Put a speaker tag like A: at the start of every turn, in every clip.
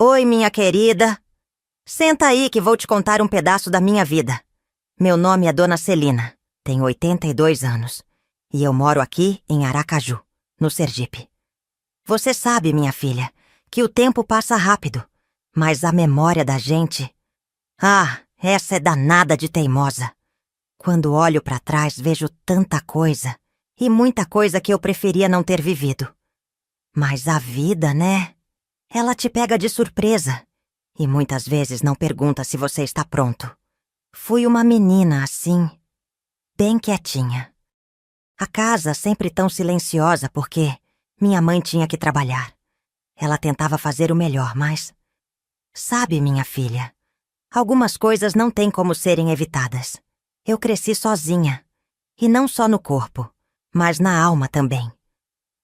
A: Oi, minha querida. Senta aí que vou te contar um pedaço da minha vida. Meu nome é Dona Celina, tenho 82 anos e eu moro aqui em Aracaju, no Sergipe. Você sabe, minha filha, que o tempo passa rápido, mas a memória da gente... Ah, essa é danada de teimosa. Quando olho pra trás, vejo tanta coisa e muita coisa que eu preferia não ter vivido. Mas a vida, né? Ela te pega de surpresa e muitas vezes não pergunta se você está pronto. Fui uma menina assim, bem quietinha. A casa sempre tão silenciosa porque minha mãe tinha que trabalhar. Ela tentava fazer o melhor, mas... Sabe, minha filha, algumas coisas não têm como serem evitadas. Eu cresci sozinha, e não só no corpo, mas na alma também.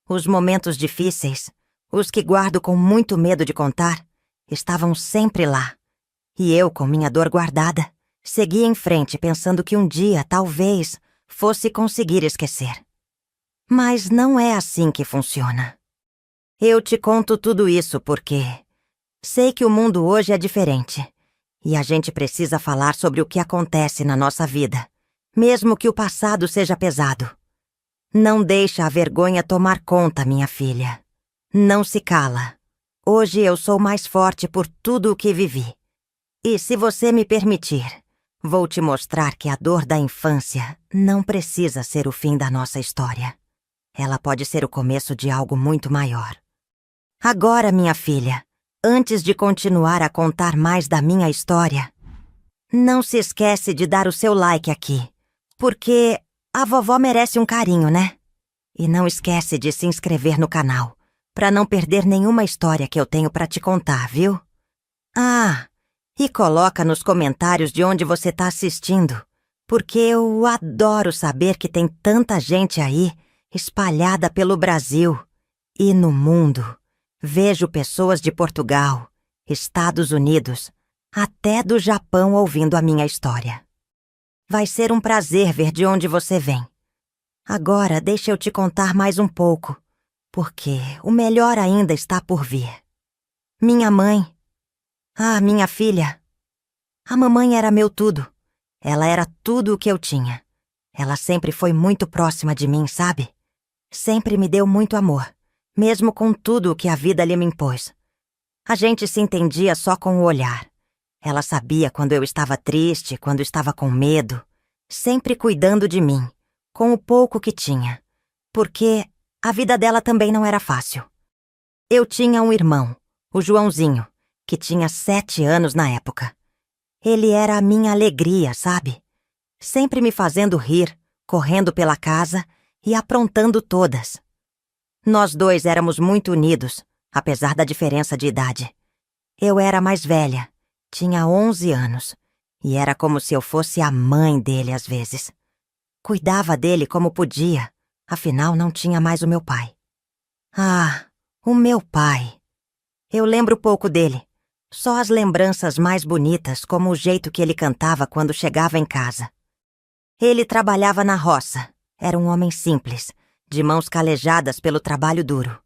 A: Os momentos difíceis, os que guardo com muito medo de contar, estavam sempre lá. E eu, com minha dor guardada, segui em frente pensando que um dia, talvez, fosse conseguir esquecer. Mas não é assim que funciona. Eu te conto tudo isso porque sei que o mundo hoje é diferente e a gente precisa falar sobre o que acontece na nossa vida, mesmo que o passado seja pesado. Não deixa a vergonha tomar conta, minha filha. Não se cala. Hoje eu sou mais forte por tudo o que vivi. E se você me permitir, vou te mostrar que a dor da infância não precisa ser o fim da nossa história. Ela pode ser o começo de algo muito maior. Agora, minha filha, antes de continuar a contar mais da minha história, não se esquece de dar o seu like aqui, porque a vovó merece um carinho, né? E não esquece de se inscrever no canal, para não perder nenhuma história que eu tenho para te contar, viu? Ah, e coloca nos comentários de onde você tá assistindo, porque eu adoro saber que tem tanta gente aí, espalhada pelo Brasil e no mundo. Vejo pessoas de Portugal, Estados Unidos, até do Japão ouvindo a minha história. Vai ser um prazer ver de onde você vem. Agora deixa eu te contar mais um pouco, porque o melhor ainda está por vir. Minha mãe... Ah, minha filha... A mamãe era meu tudo. Ela era tudo o que eu tinha. Ela sempre foi muito próxima de mim, sabe? Sempre me deu muito amor, mesmo com tudo o que a vida lhe me impôs. A gente se entendia só com o olhar. Ela sabia quando eu estava triste, quando estava com medo, sempre cuidando de mim, com o pouco que tinha, porque a vida dela também não era fácil. Eu tinha um irmão, o Joãozinho, que tinha 7 anos na época. Ele era a minha alegria, sabe? Sempre me fazendo rir, correndo pela casa e aprontando todas. Nós dois éramos muito unidos, apesar da diferença de idade. Eu era mais velha, tinha 11 anos, e era como se eu fosse a mãe dele às vezes. Cuidava dele como podia, afinal não tinha mais o meu pai. Ah, o meu pai. Eu lembro pouco dele, só as lembranças mais bonitas, como o jeito que ele cantava quando chegava em casa. Ele trabalhava na roça, era um homem simples, de mãos calejadas pelo trabalho duro.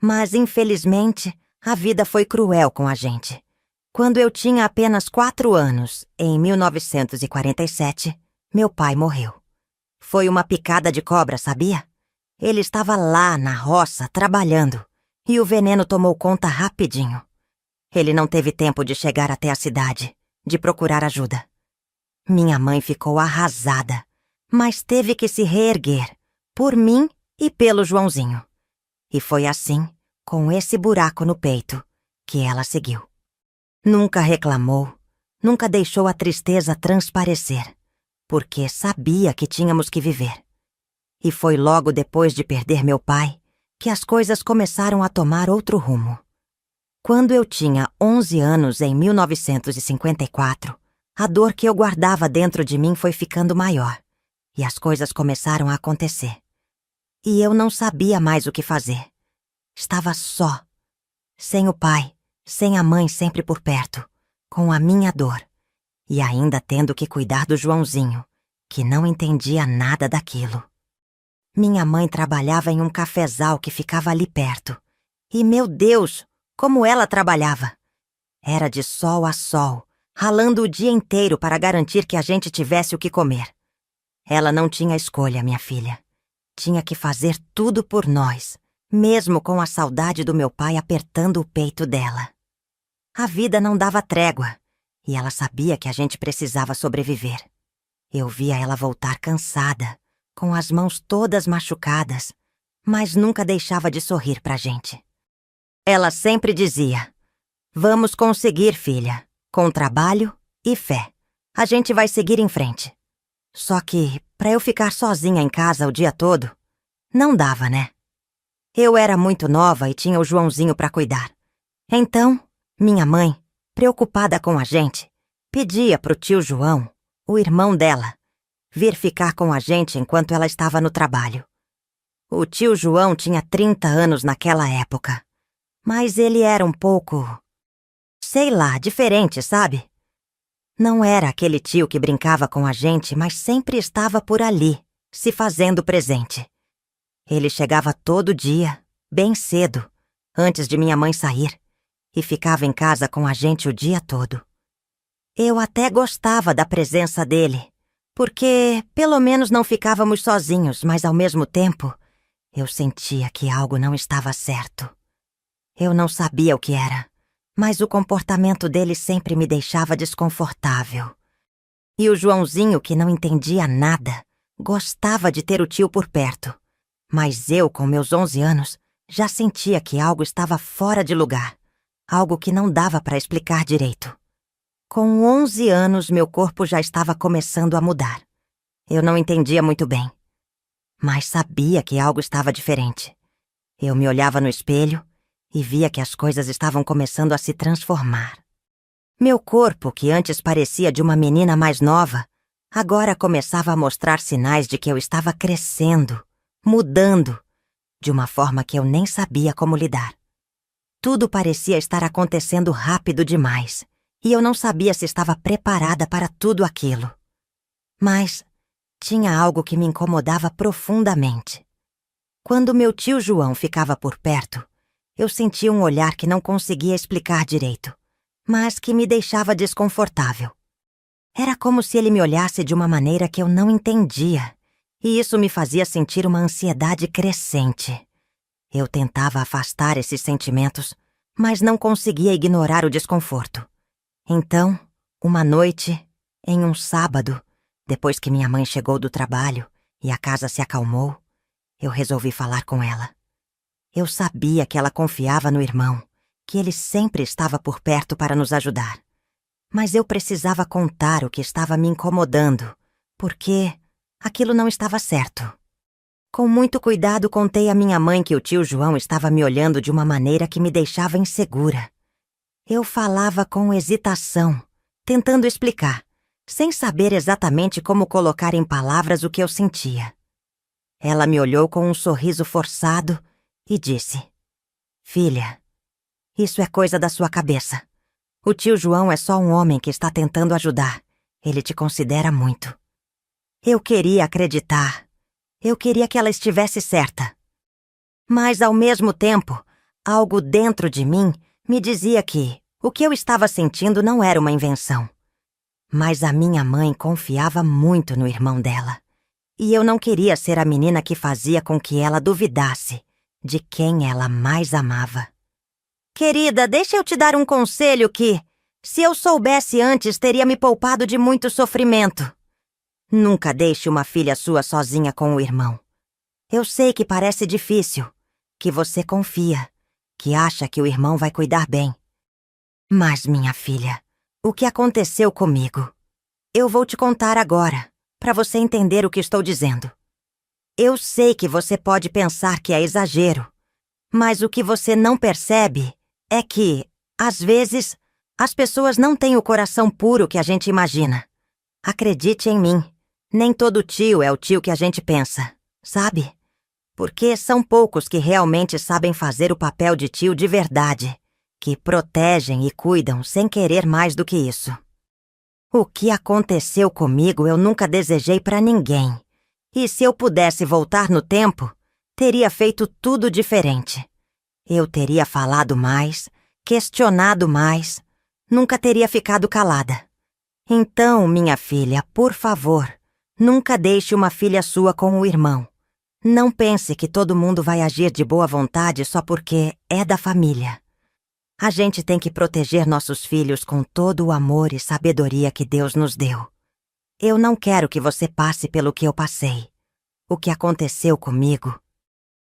A: Mas, infelizmente, a vida foi cruel com a gente. Quando eu tinha apenas 4 anos, em 1947, meu pai morreu. Foi uma picada de cobra, sabia? Ele estava lá na roça, trabalhando, e o veneno tomou conta rapidinho. Ele não teve tempo de chegar até a cidade, de procurar ajuda. Minha mãe ficou arrasada, mas teve que se reerguer, por mim e pelo Joãozinho. E foi assim, com esse buraco no peito, que ela seguiu. Nunca reclamou, nunca deixou a tristeza transparecer, porque sabia que tínhamos que viver. E foi logo depois de perder meu pai que as coisas começaram a tomar outro rumo. Quando eu tinha 11 anos, em 1954, a dor que eu guardava dentro de mim foi ficando maior, e as coisas começaram a acontecer. E eu não sabia mais o que fazer. Estava só, sem o pai, sem a mãe sempre por perto, com a minha dor, e ainda tendo que cuidar do Joãozinho, que não entendia nada daquilo. Minha mãe trabalhava em um cafezal que ficava ali perto. E, meu Deus, como ela trabalhava! Era de sol a sol, ralando o dia inteiro para garantir que a gente tivesse o que comer. Ela não tinha escolha, minha filha. Tinha que fazer tudo por nós, mesmo com a saudade do meu pai apertando o peito dela. A vida não dava trégua, e ela sabia que a gente precisava sobreviver. Eu via ela voltar cansada, com as mãos todas machucadas, mas nunca deixava de sorrir pra gente. Ela sempre dizia: "Vamos conseguir, filha, com trabalho e fé. A gente vai seguir em frente." Só que, pra eu ficar sozinha em casa o dia todo, não dava, né? Eu era muito nova e tinha o Joãozinho pra cuidar. Então, minha mãe, preocupada com a gente, pedia pro tio João, o irmão dela, vir ficar com a gente enquanto ela estava no trabalho. O tio João tinha 30 anos naquela época, mas ele era um pouco, sei lá, diferente, sabe? Não era aquele tio que brincava com a gente, mas sempre estava por ali, se fazendo presente. Ele chegava todo dia, bem cedo, antes de minha mãe sair, e ficava em casa com a gente o dia todo. Eu até gostava da presença dele, porque pelo menos não ficávamos sozinhos, mas ao mesmo tempo, eu sentia que algo não estava certo. Eu não sabia o que era, mas o comportamento dele sempre me deixava desconfortável. E o Joãozinho, que não entendia nada, gostava de ter o tio por perto. Mas eu, com meus 11 anos, já sentia que algo estava fora de lugar. Algo que não dava para explicar direito. Com 11 anos, meu corpo já estava começando a mudar. Eu não entendia muito bem, mas sabia que algo estava diferente. Eu me olhava no espelho e via que as coisas estavam começando a se transformar. Meu corpo, que antes parecia de uma menina mais nova, agora começava a mostrar sinais de que eu estava crescendo, mudando, de uma forma que eu nem sabia como lidar. Tudo parecia estar acontecendo rápido demais, e eu não sabia se estava preparada para tudo aquilo. Mas tinha algo que me incomodava profundamente. Quando meu tio João ficava por perto, eu sentia um olhar que não conseguia explicar direito, mas que me deixava desconfortável. Era como se ele me olhasse de uma maneira que eu não entendia, e isso me fazia sentir uma ansiedade crescente. Eu tentava afastar esses sentimentos, mas não conseguia ignorar o desconforto. Então, uma noite, em um sábado, depois que minha mãe chegou do trabalho e a casa se acalmou, eu resolvi falar com ela. Eu sabia que ela confiava no irmão, que ele sempre estava por perto para nos ajudar. Mas eu precisava contar o que estava me incomodando, porque aquilo não estava certo. Com muito cuidado, contei à minha mãe que o tio João estava me olhando de uma maneira que me deixava insegura. Eu falava com hesitação, tentando explicar, sem saber exatamente como colocar em palavras o que eu sentia. Ela me olhou com um sorriso forçado e disse: "Filha, isso é coisa da sua cabeça. O tio João é só um homem que está tentando ajudar. Ele te considera muito." Eu queria acreditar. Eu queria que ela estivesse certa. Mas, ao mesmo tempo, algo dentro de mim me dizia que o que eu estava sentindo não era uma invenção. Mas a minha mãe confiava muito no irmão dela. E eu não queria ser a menina que fazia com que ela duvidasse de quem ela mais amava. "Querida, deixa eu te dar um conselho que, se eu soubesse antes, teria me poupado de muito sofrimento. Nunca deixe uma filha sua sozinha com o irmão. Eu sei que parece difícil, que você confia, que acha que o irmão vai cuidar bem. Mas, minha filha, o que aconteceu comigo? Eu vou te contar agora, para você entender o que estou dizendo. Eu sei que você pode pensar que é exagero, mas o que você não percebe é que, às vezes, as pessoas não têm o coração puro que a gente imagina. Acredite em mim, nem todo tio é o tio que a gente pensa, sabe? Porque são poucos que realmente sabem fazer o papel de tio de verdade, que protegem e cuidam sem querer mais do que isso. O que aconteceu comigo eu nunca desejei para ninguém. E se eu pudesse voltar no tempo, teria feito tudo diferente. Eu teria falado mais, questionado mais, nunca teria ficado calada. Então, minha filha, por favor, nunca deixe uma filha sua com o irmão. Não pense que todo mundo vai agir de boa vontade só porque é da família. A gente tem que proteger nossos filhos com todo o amor e sabedoria que Deus nos deu. Eu não quero que você passe pelo que eu passei. O que aconteceu comigo.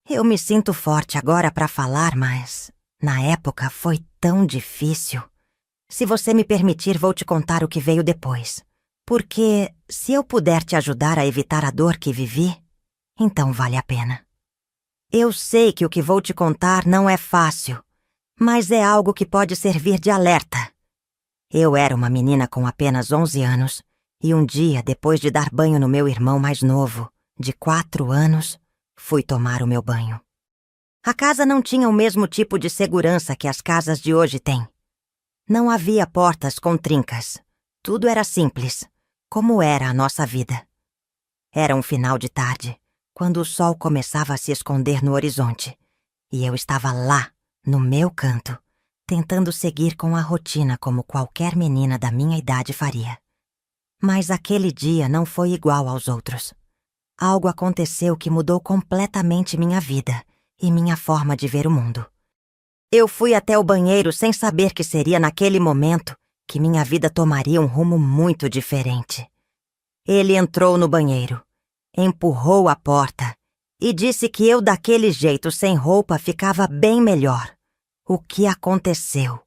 A: Eu me sinto forte agora para falar, mas na época foi tão difícil. Se você me permitir, vou te contar o que veio depois. Porque se eu puder te ajudar a evitar a dor que vivi, então vale a pena. Eu sei que o que vou te contar não é fácil, mas é algo que pode servir de alerta. Eu era uma menina com apenas 11 anos e um dia, depois de dar banho no meu irmão mais novo, de 4 anos, fui tomar o meu banho. A casa não tinha o mesmo tipo de segurança que as casas de hoje têm. Não havia portas com trincas. Tudo era simples, como era a nossa vida. Era um final de tarde, quando o sol começava a se esconder no horizonte, e eu estava lá, no meu canto, tentando seguir com a rotina como qualquer menina da minha idade faria. Mas aquele dia não foi igual aos outros. Algo aconteceu que mudou completamente minha vida e minha forma de ver o mundo. Eu fui até o banheiro sem saber que seria naquele momento que minha vida tomaria um rumo muito diferente. Ele entrou no banheiro, empurrou a porta e disse que eu daquele jeito sem roupa ficava bem melhor. O que aconteceu?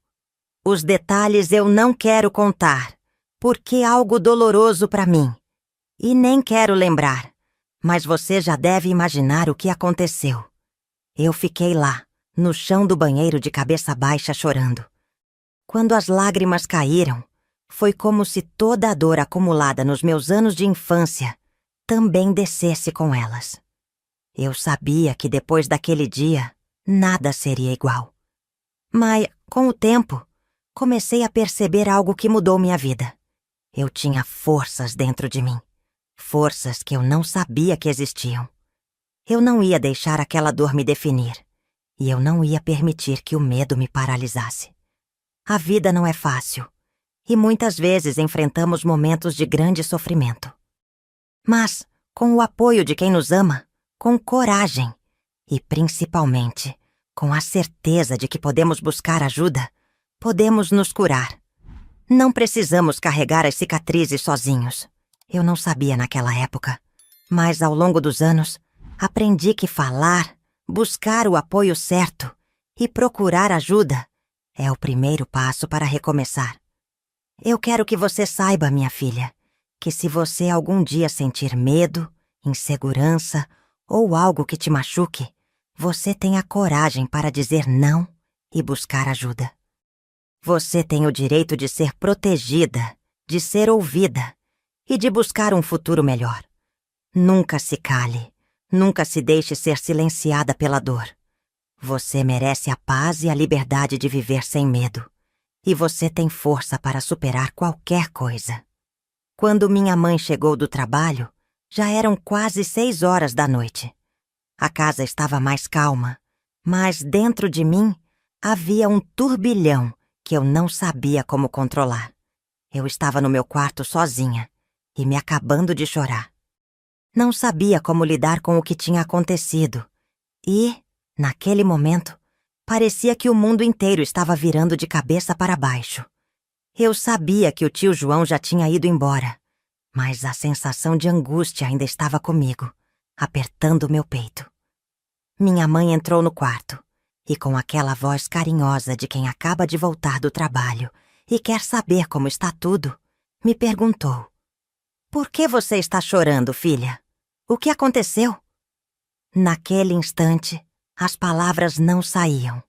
A: Os detalhes eu não quero contar, porque é algo doloroso para mim. E nem quero lembrar, mas você já deve imaginar o que aconteceu. Eu fiquei lá, no chão do banheiro de cabeça baixa chorando. Quando as lágrimas caíram, foi como se toda a dor acumulada nos meus anos de infância também descesse com elas. Eu sabia que depois daquele dia, nada seria igual. Mas, com o tempo, comecei a perceber algo que mudou minha vida. Eu tinha forças dentro de mim. Forças que eu não sabia que existiam. Eu não ia deixar aquela dor me definir. E eu não ia permitir que o medo me paralisasse. A vida não é fácil. E muitas vezes enfrentamos momentos de grande sofrimento. Mas, com o apoio de quem nos ama, com coragem e, principalmente, com a certeza de que podemos buscar ajuda, podemos nos curar. Não precisamos carregar as cicatrizes sozinhos. Eu não sabia naquela época, mas ao longo dos anos, aprendi que falar, buscar o apoio certo e procurar ajuda é o primeiro passo para recomeçar. Eu quero que você saiba, minha filha, que se você algum dia sentir medo, insegurança ou algo que te machuque, você tem a coragem para dizer não e buscar ajuda. Você tem o direito de ser protegida, de ser ouvida e de buscar um futuro melhor. Nunca se cale, nunca se deixe ser silenciada pela dor. Você merece a paz e a liberdade de viver sem medo. E você tem força para superar qualquer coisa. Quando minha mãe chegou do trabalho, já eram quase 6 horas da noite. A casa estava mais calma, mas dentro de mim havia um turbilhão que eu não sabia como controlar. Eu estava no meu quarto sozinha e me acabando de chorar. Não sabia como lidar com o que tinha acontecido e, naquele momento, parecia que o mundo inteiro estava virando de cabeça para baixo. Eu sabia que o tio João já tinha ido embora, mas a sensação de angústia ainda estava comigo, apertando meu peito. Minha mãe entrou no quarto e, com aquela voz carinhosa de quem acaba de voltar do trabalho e quer saber como está tudo, me perguntou: "Por que você está chorando, filha? O que aconteceu?" Naquele instante, as palavras não saíam.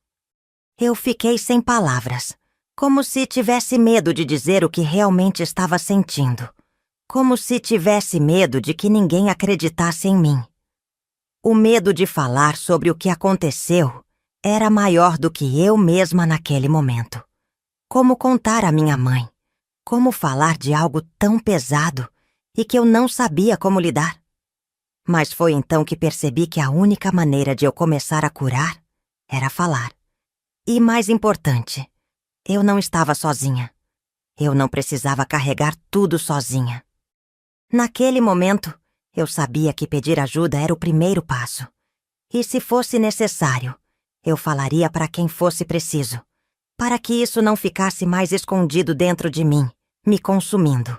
A: Eu fiquei sem palavras, como se tivesse medo de dizer o que realmente estava sentindo, como se tivesse medo de que ninguém acreditasse em mim. O medo de falar sobre o que aconteceu era maior do que eu mesma naquele momento. Como contar à minha mãe? Como falar de algo tão pesado e que eu não sabia como lidar? Mas foi então que percebi que a única maneira de eu começar a curar era falar. E mais importante, Eu não estava sozinha. Eu não precisava carregar tudo sozinha. Naquele momento, eu sabia que pedir ajuda era o primeiro passo. E se fosse necessário, eu falaria para quem fosse preciso, para que isso não ficasse mais escondido dentro de mim, me consumindo.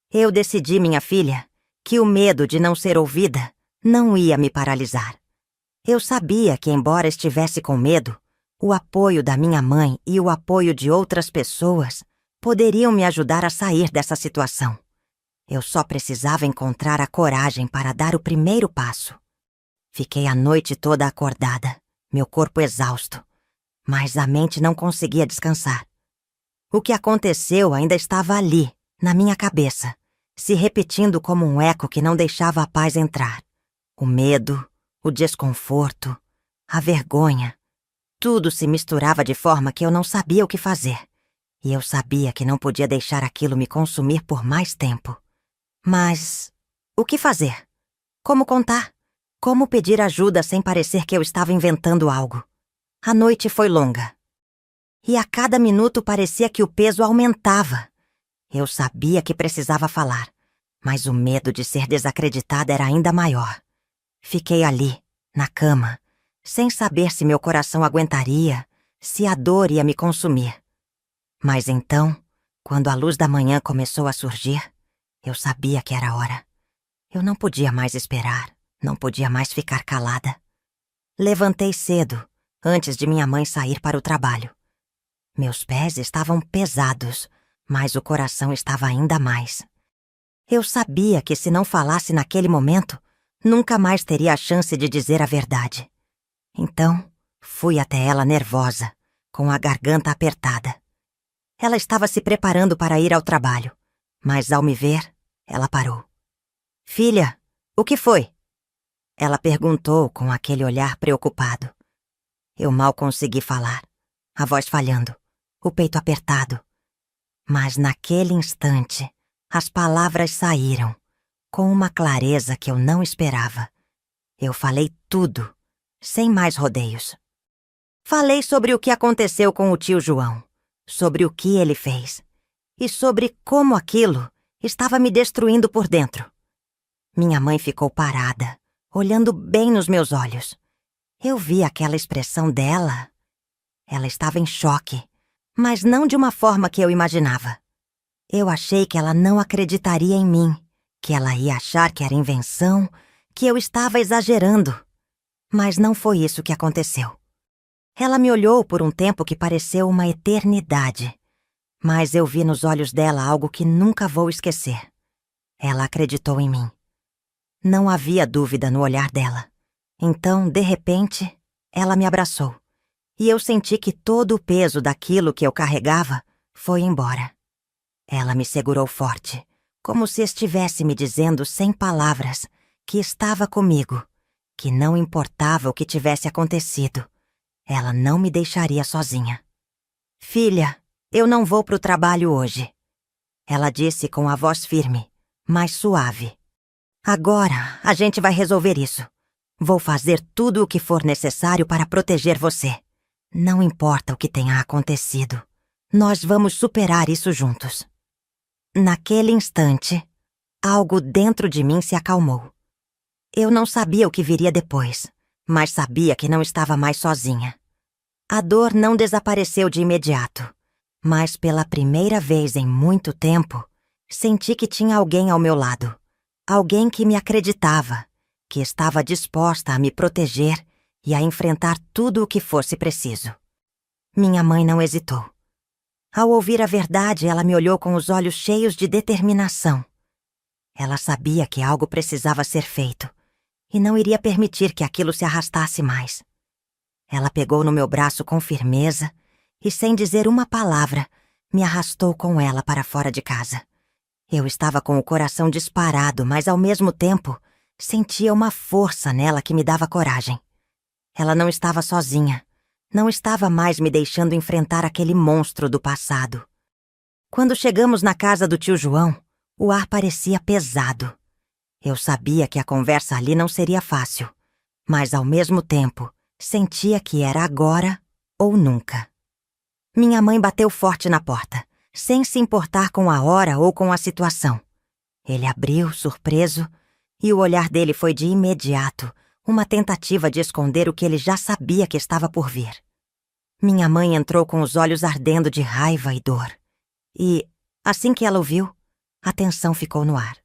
A: Eu decidi, minha filha, que o medo de não ser ouvida não ia me paralisar. Eu sabia que, embora estivesse com medo, o apoio da minha mãe e o apoio de outras pessoas poderiam me ajudar a sair dessa situação. Eu só precisava encontrar a coragem para dar o primeiro passo. Fiquei a noite toda acordada, meu corpo exausto, mas a mente não conseguia descansar. O que aconteceu ainda estava ali, na minha cabeça, se repetindo como um eco que não deixava a paz entrar. O medo, o desconforto, a vergonha, tudo se misturava de forma que eu não sabia o que fazer. E eu sabia que não podia deixar aquilo me consumir por mais tempo. Mas o que fazer? Como contar? Como pedir ajuda sem parecer que eu estava inventando algo? A noite foi longa. E a cada minuto parecia que o peso aumentava. Eu sabia que precisava falar, mas o medo de ser desacreditada era ainda maior. Fiquei ali, na cama, sem saber se meu coração aguentaria, se a dor ia me consumir. Mas então, quando a luz da manhã começou a surgir, eu sabia que era a hora. Eu não podia mais esperar, não podia mais ficar calada. Levantei cedo, antes de minha mãe sair para o trabalho. Meus pés estavam pesados, mas o coração estava ainda mais. Eu sabia que se não falasse naquele momento, nunca mais teria a chance de dizer a verdade. Então, fui até ela nervosa, com a garganta apertada. Ela estava se preparando para ir ao trabalho, mas ao me ver, ela parou. "Filha, o que foi?" Ela perguntou com aquele olhar preocupado. Eu mal consegui falar, a voz falhando, o peito apertado. Mas naquele instante, as palavras saíram, com uma clareza que eu não esperava. Eu falei tudo, sem mais rodeios. Falei sobre o que aconteceu com o tio João, sobre o que ele fez, e sobre como aquilo estava me destruindo por dentro. Minha mãe ficou parada, olhando bem nos meus olhos. Eu vi aquela expressão dela. Ela estava em choque, mas não de uma forma que eu imaginava. Eu achei que ela não acreditaria em mim, que ela ia achar que era invenção, que eu estava exagerando. Mas não foi isso que aconteceu. Ela me olhou por um tempo que pareceu uma eternidade, mas eu vi nos olhos dela algo que nunca vou esquecer. Ela acreditou em mim. Não havia dúvida no olhar dela. Então, de repente, ela me abraçou, e eu senti que todo o peso daquilo que eu carregava foi embora. Ela me segurou forte, como se estivesse me dizendo sem palavras que estava comigo, que não importava o que tivesse acontecido, ela não me deixaria sozinha. "Filha, eu não vou para o trabalho hoje", ela disse com a voz firme, mas suave. "Agora a gente vai resolver isso. Vou fazer tudo o que for necessário para proteger você. Não importa o que tenha acontecido. Nós vamos superar isso juntos." Naquele instante, algo dentro de mim se acalmou. Eu não sabia o que viria depois, mas sabia que não estava mais sozinha. A dor não desapareceu de imediato, mas pela primeira vez em muito tempo, senti que tinha alguém ao meu lado. Alguém que me acreditava, que estava disposta a me proteger e a enfrentar tudo o que fosse preciso. Minha mãe não hesitou. Ao ouvir a verdade, ela me olhou com os olhos cheios de determinação. Ela sabia que algo precisava ser feito e não iria permitir que aquilo se arrastasse mais. Ela pegou no meu braço com firmeza e, sem dizer uma palavra, me arrastou com ela para fora de casa. Eu estava com o coração disparado, mas ao mesmo tempo sentia uma força nela que me dava coragem. Ela não estava sozinha. Não estava mais me deixando enfrentar aquele monstro do passado. Quando chegamos na casa do tio João, o ar parecia pesado. Eu sabia que a conversa ali não seria fácil, mas ao mesmo tempo sentia que era agora ou nunca. Minha mãe bateu forte na porta, sem se importar com a hora ou com a situação. Ele abriu, surpreso, e o olhar dele foi de imediato uma tentativa de esconder o que ele já sabia que estava por vir. Minha mãe entrou com os olhos ardendo de raiva e dor. E, assim que ela o viu, a tensão ficou no ar.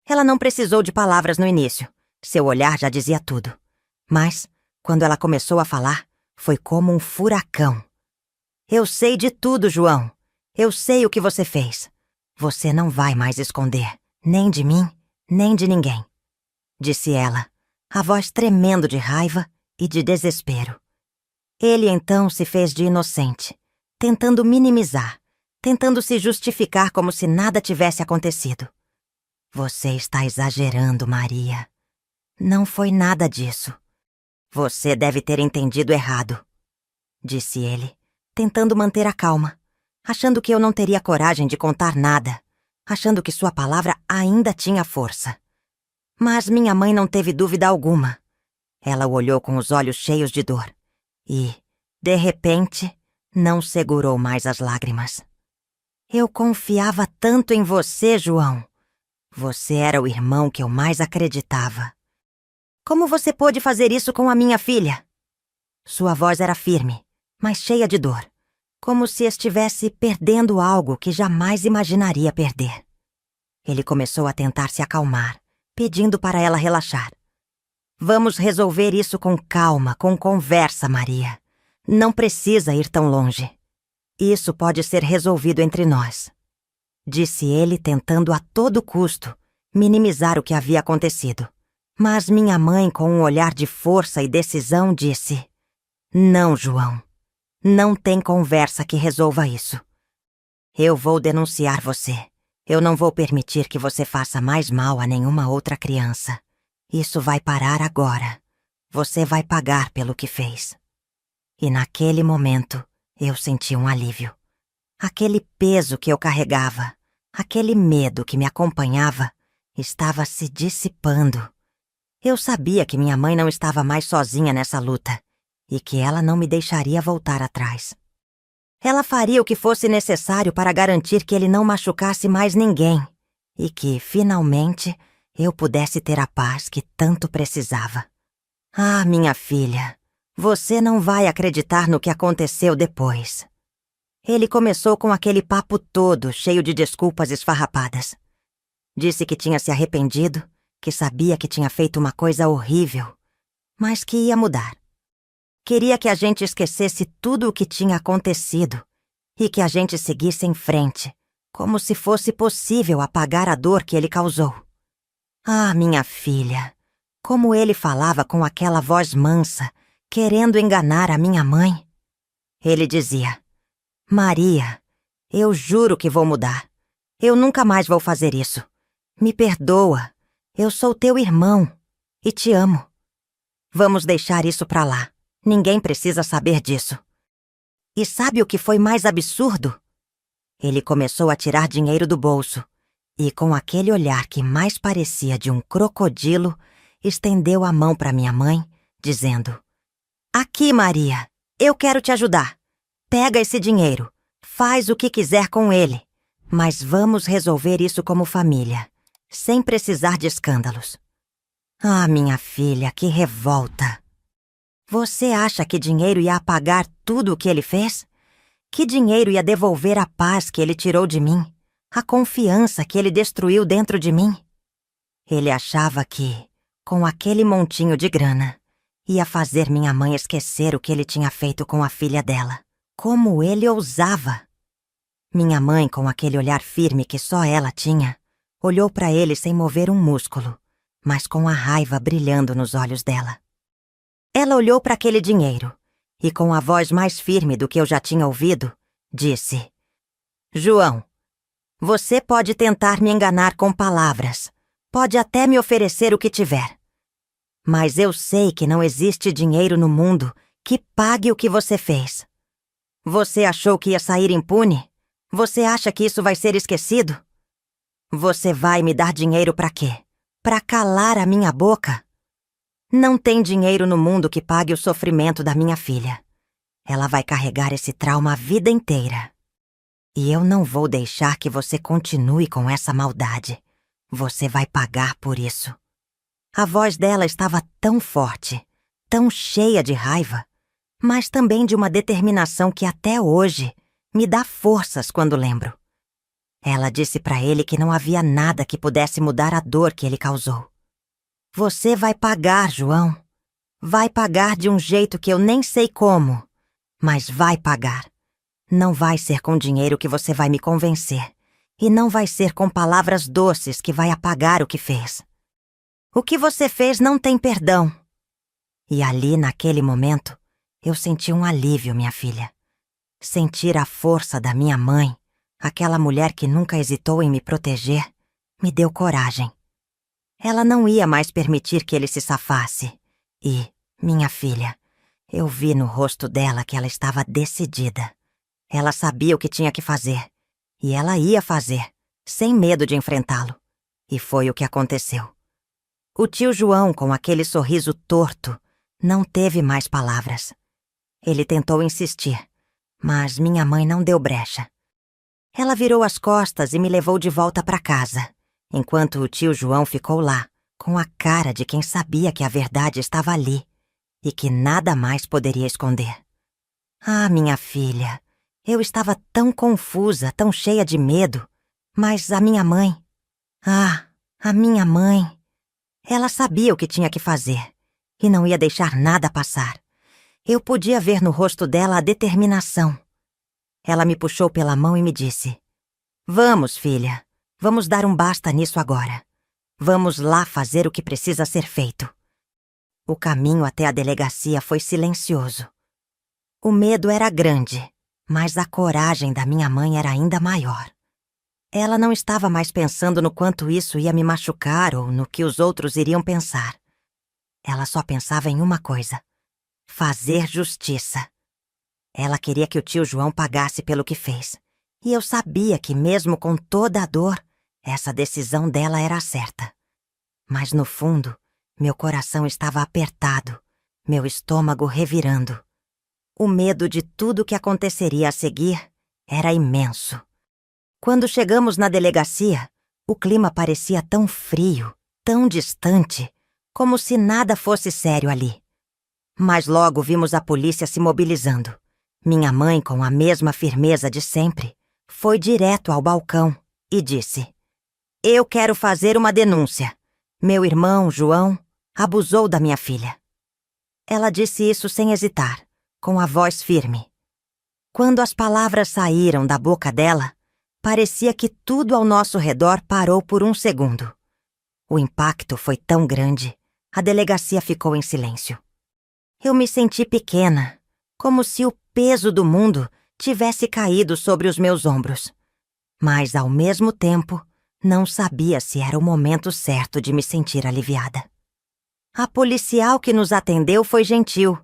A: Ela não precisou de palavras no início. Seu olhar já dizia tudo. Mas, quando ela começou a falar, foi como um furacão. Eu sei de tudo, João. Eu sei o que você fez. Você não vai mais esconder, nem de mim, nem de ninguém, disse ela, a voz tremendo de raiva e de desespero. Ele então se fez de inocente, tentando minimizar, tentando se justificar como se nada tivesse acontecido. Você está exagerando, Maria. Não foi nada disso. Você deve ter entendido errado, disse ele, tentando manter a calma, achando que eu não teria coragem de contar nada, achando que sua palavra ainda tinha força. Mas minha mãe não teve dúvida alguma. Ela o olhou com os olhos cheios de dor e, de repente, não segurou mais as lágrimas. Eu confiava tanto em você, João. Você era o irmão que eu mais acreditava. Como você pôde fazer isso com a minha filha? Sua voz era firme, mas cheia de dor, como se estivesse perdendo algo que jamais imaginaria perder. Ele começou a tentar se acalmar, pedindo para ela relaxar. Vamos resolver isso com calma, com conversa, Maria. Não precisa ir tão longe. Isso pode ser resolvido entre nós, disse ele, tentando a todo custo minimizar o que havia acontecido. Mas minha mãe, com um olhar de força e decisão, disse: Não, João. Não tem conversa que resolva isso. Eu vou denunciar você. Eu não vou permitir que você faça mais mal a nenhuma outra criança. Isso vai parar agora. Você vai pagar pelo que fez. E naquele momento, eu senti um alívio. Aquele peso que eu carregava, aquele medo que me acompanhava, estava se dissipando. Eu sabia que minha mãe não estava mais sozinha nessa luta e que ela não me deixaria voltar atrás. Ela faria o que fosse necessário para garantir que ele não machucasse mais ninguém e que, finalmente, eu pudesse ter a paz que tanto precisava. Ah, minha filha, você não vai acreditar no que aconteceu depois. Ele começou com aquele papo todo, cheio de desculpas esfarrapadas. Disse que tinha se arrependido, que sabia que tinha feito uma coisa horrível, mas que ia mudar. Queria que a gente esquecesse tudo o que tinha acontecido e que a gente seguisse em frente, como se fosse possível apagar a dor que ele causou. Ah, minha filha, como ele falava com aquela voz mansa, querendo enganar a minha mãe. Ele dizia: Maria, eu juro que vou mudar. Eu nunca mais vou fazer isso. Me perdoa. Eu sou teu irmão e te amo. Vamos deixar isso pra lá. Ninguém precisa saber disso. E sabe o que foi mais absurdo? Ele começou a tirar dinheiro do bolso e, com aquele olhar que mais parecia de um crocodilo, estendeu a mão para minha mãe, dizendo: Aqui, Maria, eu quero te ajudar. Pega esse dinheiro, faz o que quiser com ele, mas vamos resolver isso como família, sem precisar de escândalos. Ah, minha filha, que revolta! Você acha que dinheiro ia apagar tudo o que ele fez? Que dinheiro ia devolver a paz que ele tirou de mim? A confiança que ele destruiu dentro de mim? Ele achava que, com aquele montinho de grana, ia fazer minha mãe esquecer o que ele tinha feito com a filha dela. Como ele ousava! Minha mãe, com aquele olhar firme que só ela tinha, olhou para ele sem mover um músculo, mas com a raiva brilhando nos olhos dela. Ela olhou para aquele dinheiro e, com a voz mais firme do que eu já tinha ouvido, disse: João, você pode tentar me enganar com palavras, pode até me oferecer o que tiver. Mas eu sei que não existe dinheiro no mundo que pague o que você fez. Você achou que ia sair impune? Você acha que isso vai ser esquecido? Você vai me dar dinheiro para quê? Para calar a minha boca? Não tem dinheiro no mundo que pague o sofrimento da minha filha. Ela vai carregar esse trauma a vida inteira. E eu não vou deixar que você continue com essa maldade. Você vai pagar por isso. A voz dela estava tão forte, tão cheia de raiva, mas também de uma determinação que até hoje me dá forças quando lembro. Ela disse para ele que não havia nada que pudesse mudar a dor que ele causou. Você vai pagar, João. Vai pagar de um jeito que eu nem sei como, mas vai pagar. Não vai ser com dinheiro que você vai me convencer, e não vai ser com palavras doces que vai apagar o que fez. O que você fez não tem perdão. E ali, naquele momento, eu senti um alívio, minha filha. Sentir a força da minha mãe, aquela mulher que nunca hesitou em me proteger, me deu coragem. Ela não ia mais permitir que ele se safasse. E, minha filha, eu vi no rosto dela que ela estava decidida. Ela sabia o que tinha que fazer. E ela ia fazer, sem medo de enfrentá-lo. E foi o que aconteceu. O tio João, com aquele sorriso torto, não teve mais palavras. Ele tentou insistir, mas minha mãe não deu brecha. Ela virou as costas e me levou de volta para casa, enquanto o tio João ficou lá, com a cara de quem sabia que a verdade estava ali e que nada mais poderia esconder. Ah, minha filha, eu estava tão confusa, tão cheia de medo, mas a minha mãe... Ah, a minha mãe... Ela sabia o que tinha que fazer e não ia deixar nada passar. Eu podia ver no rosto dela a determinação. Ela me puxou pela mão e me disse: Vamos, filha, vamos dar um basta nisso agora. Vamos lá fazer o que precisa ser feito. O caminho até a delegacia foi silencioso. O medo era grande, mas a coragem da minha mãe era ainda maior. Ela não estava mais pensando no quanto isso ia me machucar ou no que os outros iriam pensar. Ela só pensava em uma coisa: fazer justiça. Ela queria que o tio João pagasse pelo que fez. E eu sabia que, mesmo com toda a dor, essa decisão dela era certa. Mas, no fundo, meu coração estava apertado, meu estômago revirando. O medo de tudo o que aconteceria a seguir era imenso. Quando chegamos na delegacia, o clima parecia tão frio, tão distante, como se nada fosse sério ali. Mas logo vimos a polícia se mobilizando. Minha mãe, com a mesma firmeza de sempre, foi direto ao balcão e disse: Eu quero fazer uma denúncia. Meu irmão, João, abusou da minha filha. Ela disse isso sem hesitar, com a voz firme. Quando as palavras saíram da boca dela, parecia que tudo ao nosso redor parou por um segundo. O impacto foi tão grande, a delegacia ficou em silêncio. Eu me senti pequena, como se o peso do mundo tivesse caído sobre os meus ombros. Mas, ao mesmo tempo, não sabia se era o momento certo de me sentir aliviada. A policial que nos atendeu foi gentil,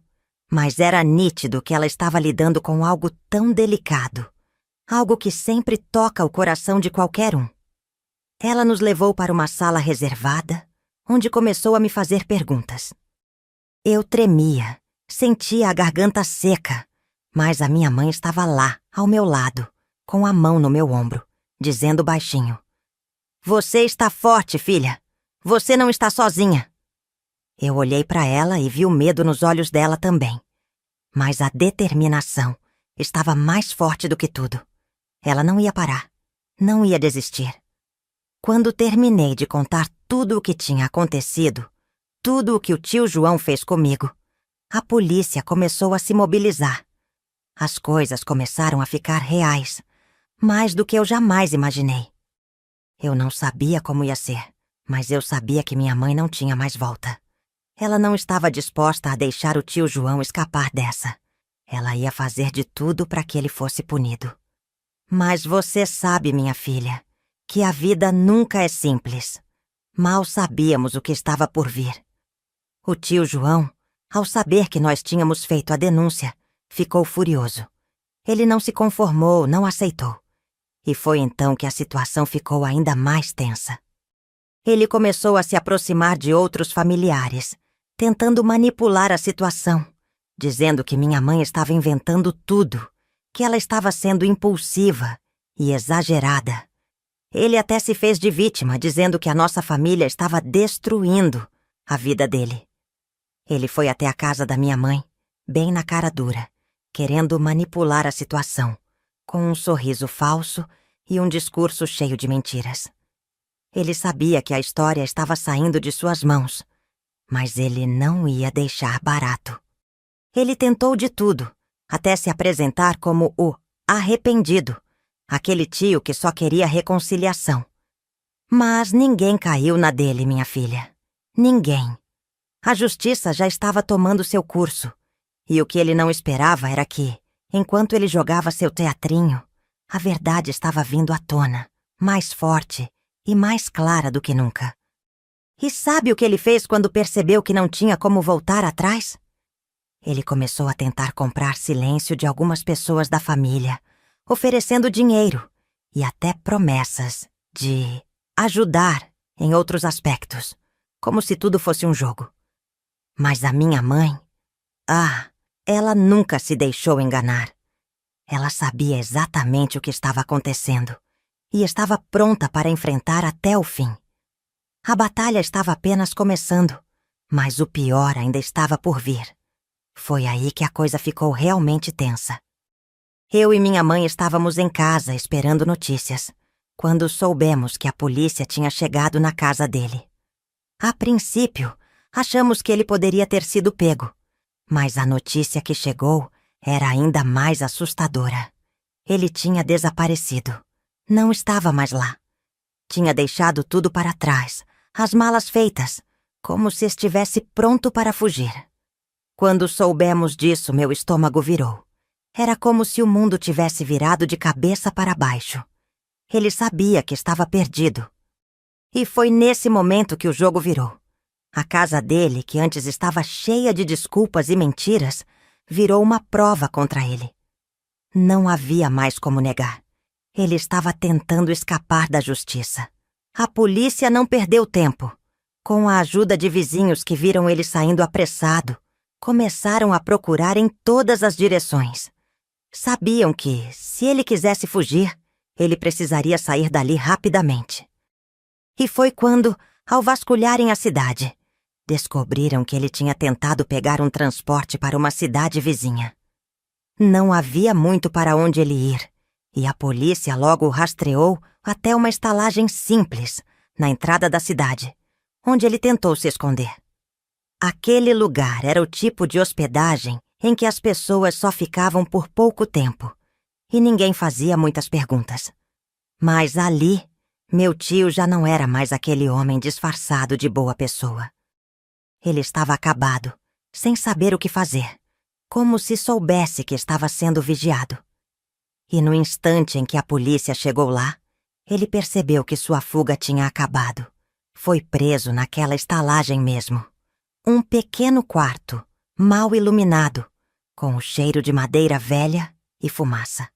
A: mas era nítido que ela estava lidando com algo tão delicado. Algo que sempre toca o coração de qualquer um. Ela nos levou para uma sala reservada, onde começou a me fazer perguntas. Eu tremia, sentia a garganta seca, mas a minha mãe estava lá, ao meu lado, com a mão no meu ombro, dizendo baixinho: Você está forte, filha. Você não está sozinha. Eu olhei para ela e vi o medo nos olhos dela também. Mas a determinação estava mais forte do que tudo. Ela não ia parar, não ia desistir. Quando terminei de contar tudo o que tinha acontecido, tudo o que o tio João fez comigo, a polícia começou a se mobilizar. As coisas começaram a ficar reais, mais do que eu jamais imaginei. Eu não sabia como ia ser, mas eu sabia que minha mãe não tinha mais volta. Ela não estava disposta a deixar o tio João escapar dessa. Ela ia fazer de tudo para que ele fosse punido. Mas você sabe, minha filha, que a vida nunca é simples. Mal sabíamos o que estava por vir. O tio João, ao saber que nós tínhamos feito a denúncia, ficou furioso. Ele não se conformou, não aceitou. E foi então que a situação ficou ainda mais tensa. Ele começou a se aproximar de outros familiares, tentando manipular a situação, dizendo que minha mãe estava inventando tudo, que ela estava sendo impulsiva e exagerada. Ele até se fez de vítima, dizendo que a nossa família estava destruindo a vida dele. Ele foi até a casa da minha mãe, bem na cara dura, querendo manipular a situação, com um sorriso falso e um discurso cheio de mentiras. Ele sabia que a história estava saindo de suas mãos, mas ele não ia deixar barato. Ele tentou de tudo, até se apresentar como o arrependido, aquele tio que só queria reconciliação. Mas ninguém caiu na dele, minha filha. Ninguém. A justiça já estava tomando seu curso, e o que ele não esperava era que, enquanto ele jogava seu teatrinho, a verdade estava vindo à tona, mais forte e mais clara do que nunca. E sabe o que ele fez quando percebeu que não tinha como voltar atrás? Ele começou a tentar comprar silêncio de algumas pessoas da família, oferecendo dinheiro e até promessas de ajudar em outros aspectos, como se tudo fosse um jogo. Mas a minha mãe, ela nunca se deixou enganar. Ela sabia exatamente o que estava acontecendo e estava pronta para enfrentar até o fim. A batalha estava apenas começando, mas o pior ainda estava por vir. Foi aí que a coisa ficou realmente tensa. Eu e minha mãe estávamos em casa esperando notícias, quando soubemos que a polícia tinha chegado na casa dele. A princípio, achamos que ele poderia ter sido pego, mas a notícia que chegou era ainda mais assustadora. Ele tinha desaparecido. Não estava mais lá. Tinha deixado tudo para trás, as malas feitas, como se estivesse pronto para fugir. Quando soubemos disso, meu estômago virou. Era como se o mundo tivesse virado de cabeça para baixo. Ele sabia que estava perdido. E foi nesse momento que o jogo virou. A casa dele, que antes estava cheia de desculpas e mentiras, virou uma prova contra ele. Não havia mais como negar. Ele estava tentando escapar da justiça. A polícia não perdeu tempo. Com a ajuda de vizinhos que viram ele saindo apressado, começaram a procurar em todas as direções. Sabiam que, se ele quisesse fugir, ele precisaria sair dali rapidamente. E foi quando, ao vasculharem a cidade, descobriram que ele tinha tentado pegar um transporte para uma cidade vizinha. Não havia muito para onde ele ir, e a polícia logo o rastreou até uma estalagem simples, na entrada da cidade, onde ele tentou se esconder. Aquele lugar era o tipo de hospedagem em que as pessoas só ficavam por pouco tempo, e ninguém fazia muitas perguntas. Mas ali, meu tio já não era mais aquele homem disfarçado de boa pessoa. Ele estava acabado, sem saber o que fazer, como se soubesse que estava sendo vigiado. E no instante em que a polícia chegou lá, ele percebeu que sua fuga tinha acabado. Foi preso naquela estalagem mesmo. Um pequeno quarto, mal iluminado, com o cheiro de madeira velha e fumaça.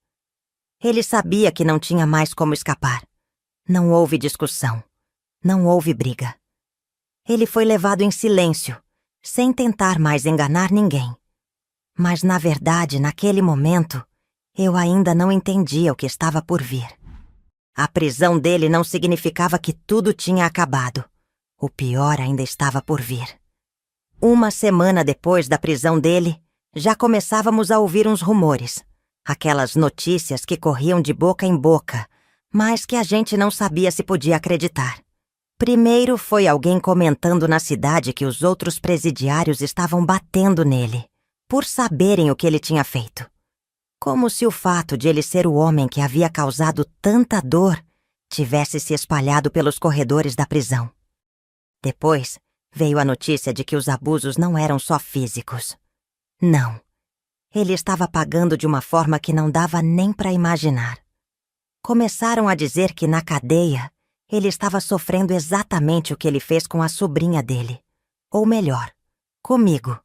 A: Ele sabia que não tinha mais como escapar. Não houve discussão. Não houve briga. Ele foi levado em silêncio, sem tentar mais enganar ninguém. Mas, na verdade, naquele momento, eu ainda não entendia o que estava por vir. A prisão dele não significava que tudo tinha acabado. O pior ainda estava por vir. Uma semana depois da prisão dele, já começávamos a ouvir uns rumores. Aquelas notícias que corriam de boca em boca, mas que a gente não sabia se podia acreditar. Primeiro foi alguém comentando na cidade que os outros presidiários estavam batendo nele, por saberem o que ele tinha feito. Como se o fato de ele ser o homem que havia causado tanta dor tivesse se espalhado pelos corredores da prisão. Depois, veio a notícia de que os abusos não eram só físicos. Não. Ele estava pagando de uma forma que não dava nem para imaginar. Começaram a dizer que na cadeia ele estava sofrendo exatamente o que ele fez com a sobrinha dele. Ou melhor, comigo.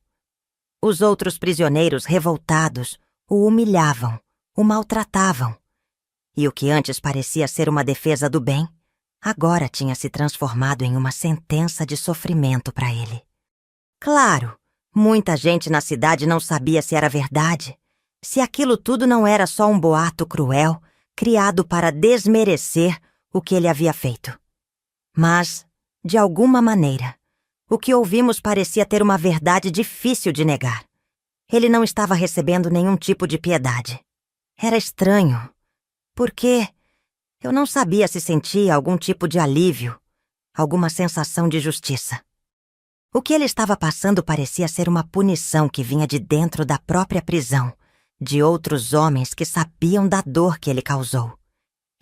A: Os outros prisioneiros revoltados o humilhavam, o maltratavam. E o que antes parecia ser uma defesa do bem, agora tinha se transformado em uma sentença de sofrimento para ele. Claro, Muita gente na cidade não sabia se era verdade, se aquilo tudo não era só um boato cruel, criado para desmerecer o que ele havia feito. Mas, de alguma maneira, o que ouvimos parecia ter uma verdade difícil de negar. Ele não estava recebendo nenhum tipo de piedade. Era estranho, porque eu não sabia se sentia algum tipo de alívio, alguma sensação de justiça. O que ele estava passando parecia ser uma punição que vinha de dentro da própria prisão, de outros homens que sabiam da dor que ele causou,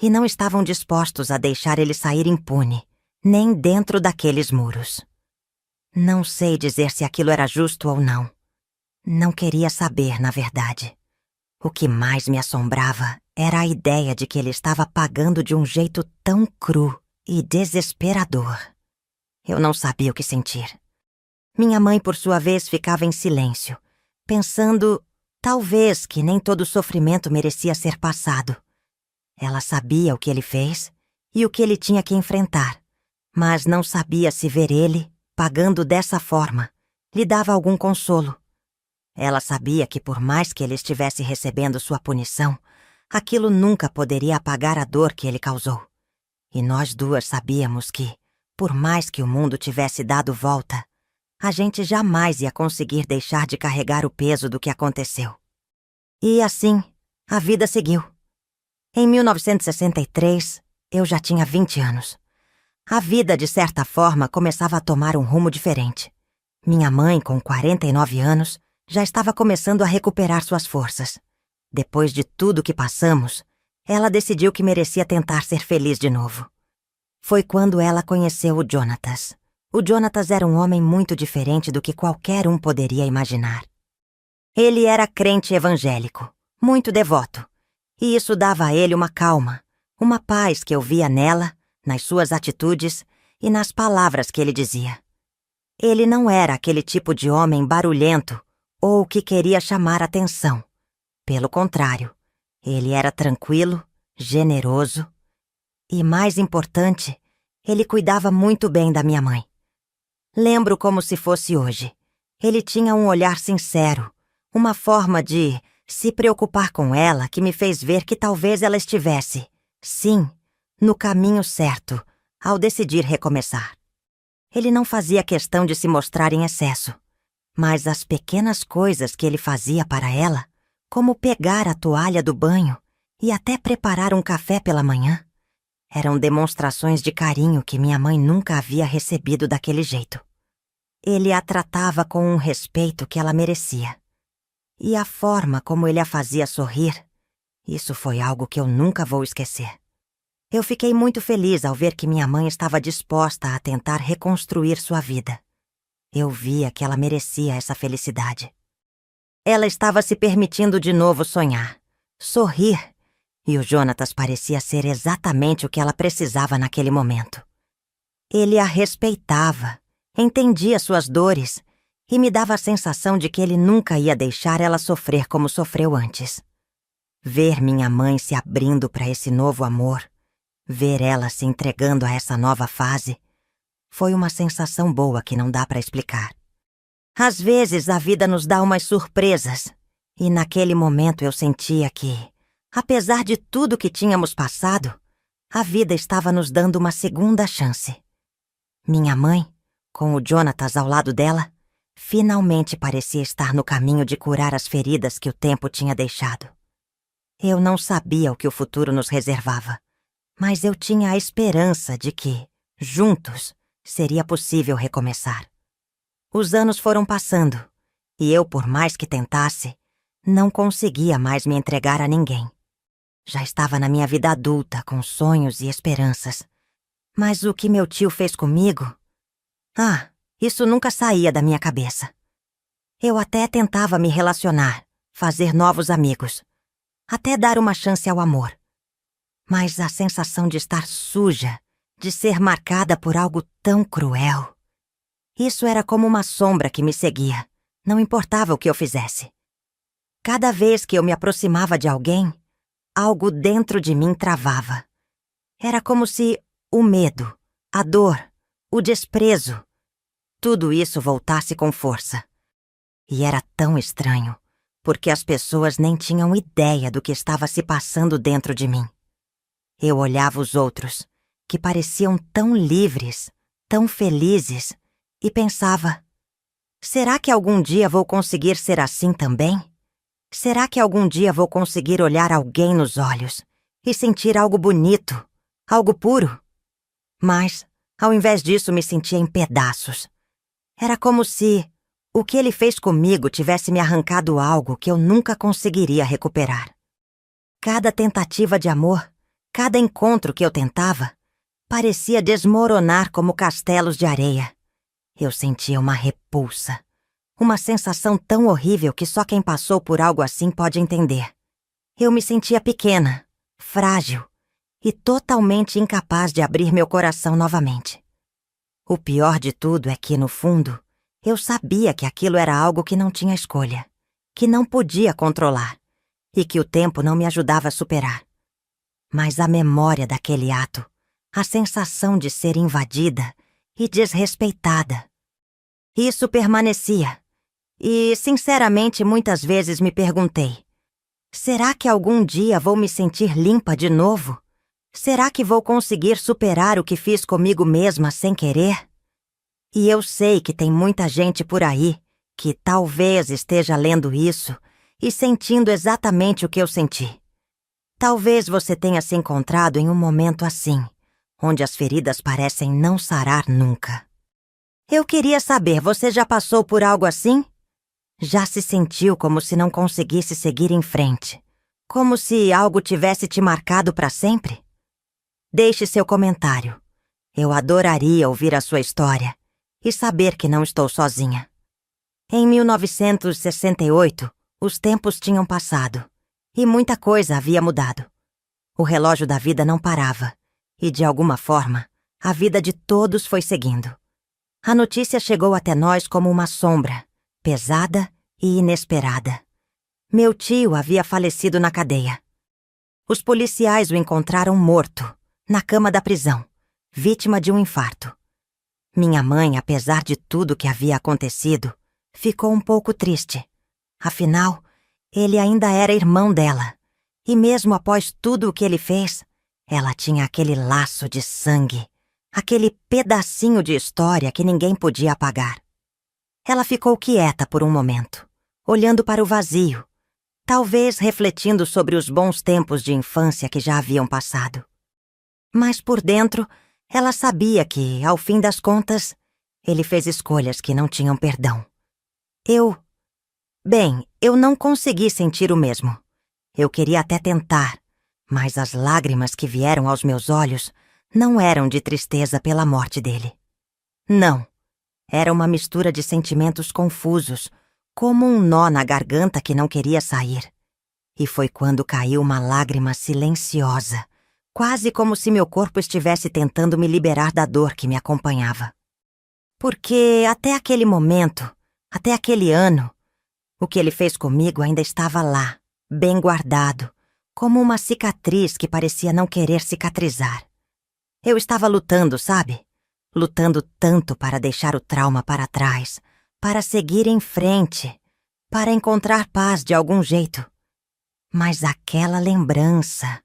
A: e não estavam dispostos a deixar ele sair impune, nem dentro daqueles muros. Não sei dizer se aquilo era justo ou não. Não queria saber, na verdade. O que mais me assombrava era a ideia de que ele estava pagando de um jeito tão cru e desesperador. Eu não sabia o que sentir. Minha mãe, por sua vez, ficava em silêncio, pensando, talvez, que nem todo sofrimento merecia ser passado. Ela sabia o que ele fez e o que ele tinha que enfrentar, mas não sabia se ver ele, pagando dessa forma, lhe dava algum consolo. Ela sabia que por mais que ele estivesse recebendo sua punição, aquilo nunca poderia apagar a dor que ele causou. E nós duas sabíamos que, por mais que o mundo tivesse dado volta, a gente jamais ia conseguir deixar de carregar o peso do que aconteceu. E assim, a vida seguiu. Em 1963, eu já tinha 20 anos. A vida, de certa forma, começava a tomar um rumo diferente. Minha mãe, com 49 anos, já estava começando a recuperar suas forças. Depois de tudo que passamos, ela decidiu que merecia tentar ser feliz de novo. Foi quando ela conheceu o Jonatas. O Jonatas era um homem muito diferente do que qualquer um poderia imaginar. Ele era crente evangélico, muito devoto, e isso dava a ele uma calma, uma paz que eu via nela, nas suas atitudes e nas palavras que ele dizia. Ele não era aquele tipo de homem barulhento ou que queria chamar atenção. Pelo contrário, ele era tranquilo, generoso e, mais importante, ele cuidava muito bem da minha mãe. Lembro como se fosse hoje. Ele tinha um olhar sincero, uma forma de se preocupar com ela que me fez ver que talvez ela estivesse, sim, no caminho certo, ao decidir recomeçar. Ele não fazia questão de se mostrar em excesso, mas as pequenas coisas que ele fazia para ela, como pegar a toalha do banho e até preparar um café pela manhã, eram demonstrações de carinho que minha mãe nunca havia recebido daquele jeito. Ele a tratava com um respeito que ela merecia. E a forma como ele a fazia sorrir, isso foi algo que eu nunca vou esquecer. Eu fiquei muito feliz ao ver que minha mãe estava disposta a tentar reconstruir sua vida. Eu via que ela merecia essa felicidade. Ela estava se permitindo de novo sonhar, sorrir, e o Jonatas parecia ser exatamente o que ela precisava naquele momento. Ele a respeitava, entendia suas dores e me dava a sensação de que ele nunca ia deixar ela sofrer como sofreu antes. Ver minha mãe se abrindo para esse novo amor, ver ela se entregando a essa nova fase, foi uma sensação boa que não dá para explicar. Às vezes a vida nos dá umas surpresas, e naquele momento eu sentia que, apesar de tudo que tínhamos passado, a vida estava nos dando uma segunda chance. Minha mãe, com o Jonatas ao lado dela, finalmente parecia estar no caminho de curar as feridas que o tempo tinha deixado. Eu não sabia o que o futuro nos reservava, mas eu tinha a esperança de que, juntos, seria possível recomeçar. Os anos foram passando, e eu, por mais que tentasse, não conseguia mais me entregar a ninguém. Já estava na minha vida adulta, com sonhos e esperanças. Mas o que meu tio fez comigo... isso nunca saía da minha cabeça. Eu até tentava me relacionar, fazer novos amigos, até dar uma chance ao amor. Mas a sensação de estar suja, de ser marcada por algo tão cruel... Isso era como uma sombra que me seguia, não importava o que eu fizesse. Cada vez que eu me aproximava de alguém, algo dentro de mim travava. Era como se o medo, a dor, o desprezo, tudo isso voltasse com força. E era tão estranho, porque as pessoas nem tinham ideia do que estava se passando dentro de mim. Eu olhava os outros, que pareciam tão livres, tão felizes, e pensava: será que algum dia vou conseguir ser assim também? Será que algum dia vou conseguir olhar alguém nos olhos e sentir algo bonito, algo puro? Mas, ao invés disso, me sentia em pedaços. Era como se o que ele fez comigo tivesse me arrancado algo que eu nunca conseguiria recuperar. Cada tentativa de amor, cada encontro que eu tentava, parecia desmoronar como castelos de areia. Eu sentia uma repulsa, uma sensação tão horrível que só quem passou por algo assim pode entender. Eu me sentia pequena, frágil e totalmente incapaz de abrir meu coração novamente. O pior de tudo é que, no fundo, eu sabia que aquilo era algo que não tinha escolha, que não podia controlar e que o tempo não me ajudava a superar. Mas a memória daquele ato, a sensação de ser invadida e desrespeitada, isso permanecia. E, sinceramente, muitas vezes me perguntei: será que algum dia vou me sentir limpa de novo? Será que vou conseguir superar o que fiz comigo mesma sem querer? E eu sei que tem muita gente por aí que talvez esteja lendo isso e sentindo exatamente o que eu senti. Talvez você tenha se encontrado em um momento assim, onde as feridas parecem não sarar nunca. Eu queria saber, você já passou por algo assim? Já se sentiu como se não conseguisse seguir em frente? Como se algo tivesse te marcado para sempre? Deixe seu comentário. Eu adoraria ouvir a sua história e saber que não estou sozinha. Em 1968, os tempos tinham passado e muita coisa havia mudado. O relógio da vida não parava e, de alguma forma, a vida de todos foi seguindo. A notícia chegou até nós como uma sombra, pesada e inesperada. Meu tio havia falecido na cadeia. Os policiais o encontraram morto, na cama da prisão, vítima de um infarto. Minha mãe, apesar de tudo que havia acontecido, ficou um pouco triste. Afinal, ele ainda era irmão dela. E mesmo após tudo o que ele fez, ela tinha aquele laço de sangue, aquele pedacinho de história que ninguém podia apagar. Ela ficou quieta por um momento, olhando para o vazio, talvez refletindo sobre os bons tempos de infância que já haviam passado. Mas por dentro, ela sabia que, ao fim das contas, ele fez escolhas que não tinham perdão. Eu não consegui sentir o mesmo. Eu queria até tentar, mas as lágrimas que vieram aos meus olhos não eram de tristeza pela morte dele. Não, era uma mistura de sentimentos confusos, como um nó na garganta que não queria sair. E foi quando caiu uma lágrima silenciosa, quase como se meu corpo estivesse tentando me liberar da dor que me acompanhava. Porque até aquele momento, até aquele ano, o que ele fez comigo ainda estava lá, bem guardado, como uma cicatriz que parecia não querer cicatrizar. Eu estava lutando, sabe? Lutando tanto para deixar o trauma para trás, para seguir em frente, para encontrar paz de algum jeito. Mas aquela lembrança,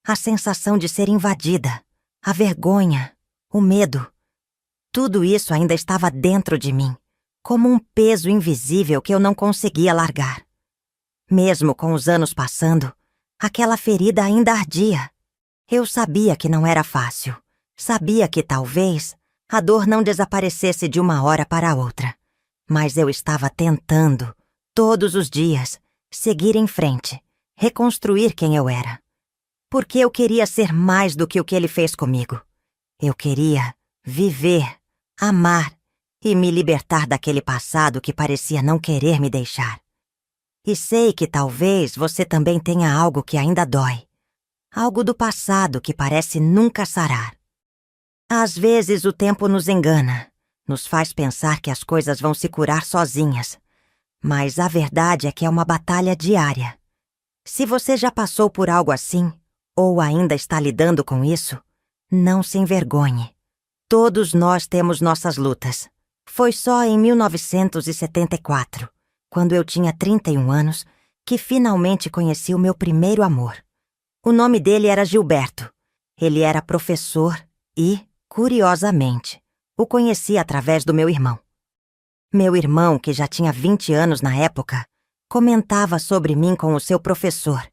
A: a sensação de ser invadida, a vergonha, o medo, tudo isso ainda estava dentro de mim, como um peso invisível que eu não conseguia largar. Mesmo com os anos passando, aquela ferida ainda ardia. Eu sabia que não era fácil. Sabia que talvez a dor não desaparecesse de uma hora para outra. Mas eu estava tentando, todos os dias, seguir em frente, reconstruir quem eu era. Porque eu queria ser mais do que o que ele fez comigo. Eu queria viver, amar e me libertar daquele passado que parecia não querer me deixar. E sei que talvez você também tenha algo que ainda dói. Algo do passado que parece nunca sarar. Às vezes o tempo nos engana, nos faz pensar que as coisas vão se curar sozinhas. Mas a verdade é que é uma batalha diária. Se você já passou por algo assim, ou ainda está lidando com isso, não se envergonhe. Todos nós temos nossas lutas. Foi só em 1974, quando eu tinha 31 anos, que finalmente conheci o meu primeiro amor. O nome dele era Gilberto. Ele era professor e, curiosamente, o conheci através do meu irmão. Meu irmão, que já tinha 20 anos na época, comentava sobre mim com o seu professor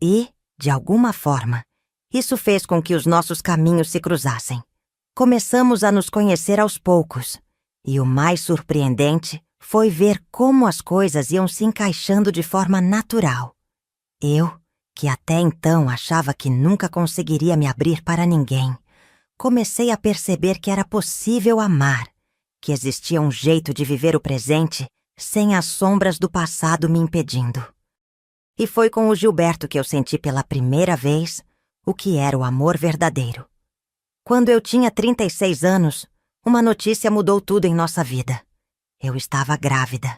A: e, de alguma forma, isso fez com que os nossos caminhos se cruzassem. Começamos a nos conhecer aos poucos, e o mais surpreendente foi ver como as coisas iam se encaixando de forma natural. Eu, que até então achava que nunca conseguiria me abrir para ninguém, comecei a perceber que era possível amar, que existia um jeito de viver o presente sem as sombras do passado me impedindo. E foi com o Gilberto que eu senti pela primeira vez o que era o amor verdadeiro. Quando eu tinha 36 anos, uma notícia mudou tudo em nossa vida. Eu estava grávida.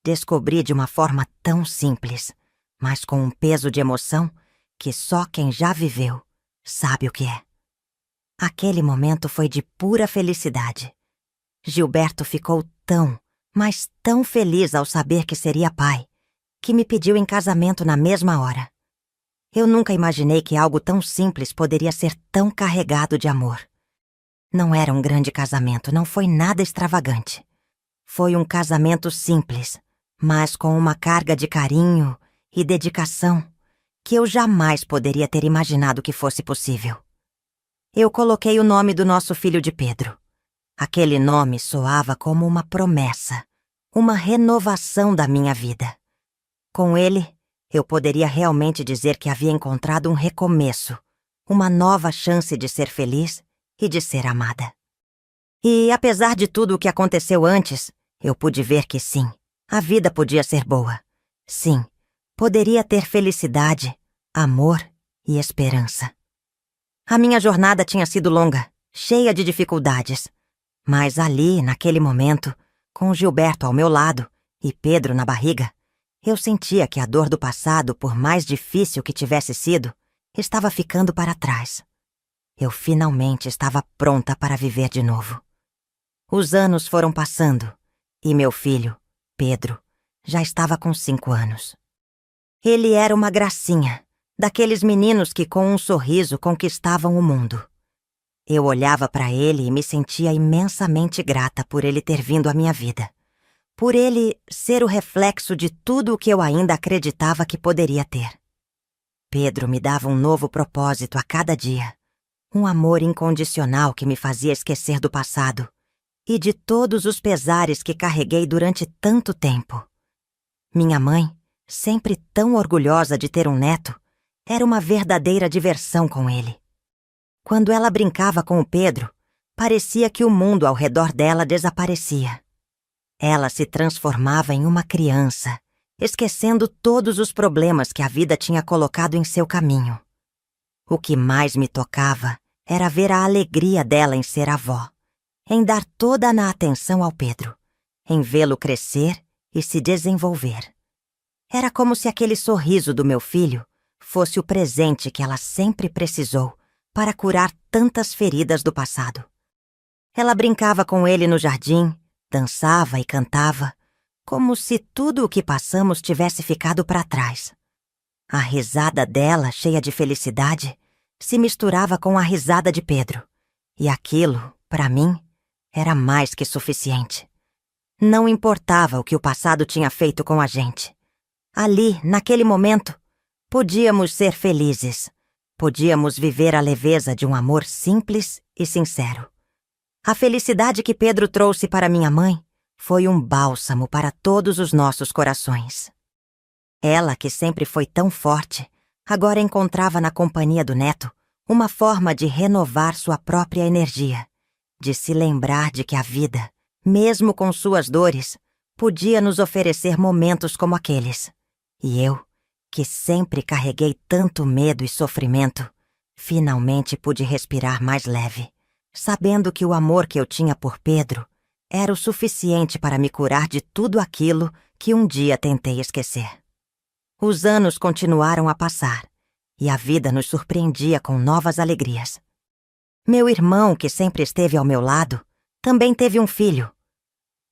A: Descobri de uma forma tão simples, mas com um peso de emoção que só quem já viveu sabe o que é. Aquele momento foi de pura felicidade. Gilberto ficou tão, mas tão feliz ao saber que seria pai, que me pediu em casamento na mesma hora. Eu nunca imaginei que algo tão simples poderia ser tão carregado de amor. Não era um grande casamento, não foi nada extravagante. Foi um casamento simples, mas com uma carga de carinho e dedicação que eu jamais poderia ter imaginado que fosse possível. Eu coloquei o nome do nosso filho de Pedro. Aquele nome soava como uma promessa, uma renovação da minha vida. Com ele, eu poderia realmente dizer que havia encontrado um recomeço, uma nova chance de ser feliz e de ser amada. E, apesar de tudo o que aconteceu antes, eu pude ver que sim, a vida podia ser boa. Sim, poderia ter felicidade, amor e esperança. A minha jornada tinha sido longa, cheia de dificuldades. Mas ali, naquele momento, com Gilberto ao meu lado e Pedro na barriga, eu sentia que a dor do passado, por mais difícil que tivesse sido, estava ficando para trás. Eu finalmente estava pronta para viver de novo. Os anos foram passando e meu filho, Pedro, já estava com 5 anos. Ele era uma gracinha, daqueles meninos que com um sorriso conquistavam o mundo. Eu olhava para ele e me sentia imensamente grata por ele ter vindo à minha vida. Por ele ser o reflexo de tudo o que eu ainda acreditava que poderia ter. Pedro me dava um novo propósito a cada dia. Um amor incondicional que me fazia esquecer do passado e de todos os pesares que carreguei durante tanto tempo. Minha mãe, sempre tão orgulhosa de ter um neto, era uma verdadeira diversão com ele. Quando ela brincava com o Pedro, parecia que o mundo ao redor dela desaparecia. Ela se transformava em uma criança, esquecendo todos os problemas que a vida tinha colocado em seu caminho. O que mais me tocava era ver a alegria dela em ser avó, em dar toda a atenção ao Pedro, em vê-lo crescer e se desenvolver. Era como se aquele sorriso do meu filho fosse o presente que ela sempre precisou para curar tantas feridas do passado. Ela brincava com ele no jardim, dançava e cantava, como se tudo o que passamos tivesse ficado para trás. A risada dela, cheia de felicidade, se misturava com a risada de Pedro, e aquilo, para mim, era mais que suficiente. Não importava o que o passado tinha feito com a gente. Ali, naquele momento, podíamos ser felizes. Podíamos viver a leveza de um amor simples e sincero. A felicidade que Pedro trouxe para minha mãe foi um bálsamo para todos os nossos corações. Ela, que sempre foi tão forte, agora encontrava na companhia do neto uma forma de renovar sua própria energia, de se lembrar de que a vida, mesmo com suas dores, podia nos oferecer momentos como aqueles. E eu, que sempre carreguei tanto medo e sofrimento, finalmente pude respirar mais leve, sabendo que o amor que eu tinha por Pedro era o suficiente para me curar de tudo aquilo que um dia tentei esquecer. Os anos continuaram a passar, e a vida nos surpreendia com novas alegrias. Meu irmão, que sempre esteve ao meu lado, também teve um filho.